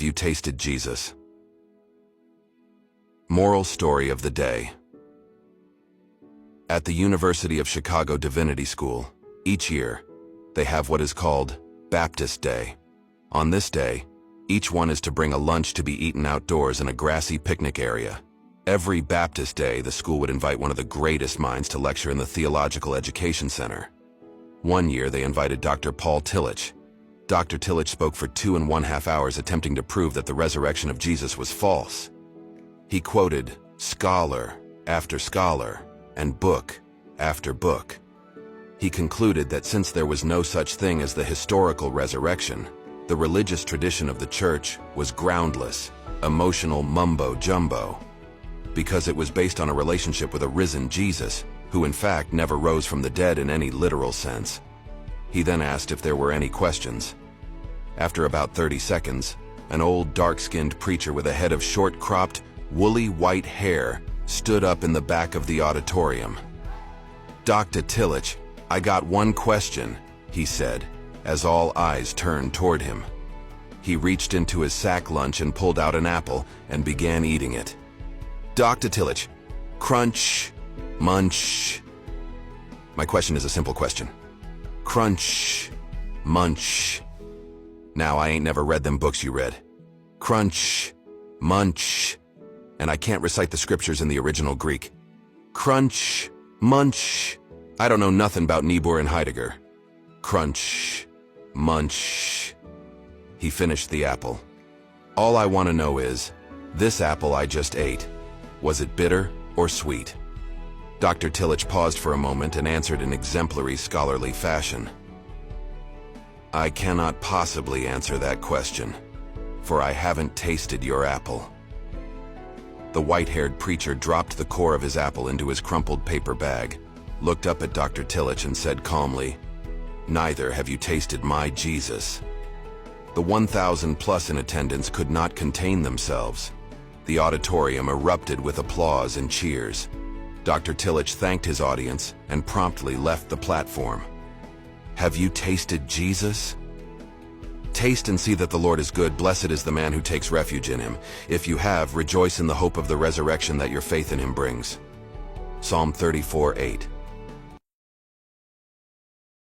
You tasted Jesus. Moral story of the day. At the University of Chicago Divinity School, each year, they have what is called Baptist Day. On this day, each one is to bring a lunch to be eaten outdoors in a grassy picnic area. Every Baptist Day, the school would invite one of the greatest minds to lecture in the Theological Education Center. One year, they invited Dr. Paul Tillich. Dr. Tillich spoke for 2.5 hours attempting to prove that the resurrection of Jesus was false. He quoted scholar after scholar and book after book. He concluded that since there was no such thing as the historical resurrection, the religious tradition of the church was groundless, emotional mumbo-jumbo, because it was based on a relationship with a risen Jesus, who in fact never rose from the dead in any literal sense. He then asked if there were any questions. After about 30 seconds, an old dark-skinned preacher with a head of short-cropped, woolly white hair stood up in the back of the auditorium. "Dr. Tillich, I got one question," he said, as all eyes turned toward him. He reached into his sack lunch and pulled out an apple and began eating it. "Dr. Tillich, crunch, munch." My question is a simple question. Crunch, munch. Now, I ain't never read them books you read. Crunch, munch. And I can't recite the scriptures in the original Greek. Crunch, munch. I don't know nothing about Niebuhr and Heidegger. Crunch, munch. He finished the apple. "All I want to know is, this apple I just ate, was it bitter or sweet?" Dr. Tillich paused for a moment and answered in exemplary scholarly fashion. "I cannot possibly answer that question, for I haven't tasted your apple." The white-haired preacher dropped the core of his apple into his crumpled paper bag, looked up at Dr. Tillich and said calmly, "Neither have you tasted my Jesus." The 1,000 plus in attendance could not contain themselves. The auditorium erupted with applause and cheers. Dr. Tillich thanked his audience and promptly left the platform. Have you tasted Jesus? Taste and see that the Lord is good. Blessed is the man who takes refuge in him. If you have, rejoice in the hope of the resurrection that your faith in him brings. Psalm 34:8.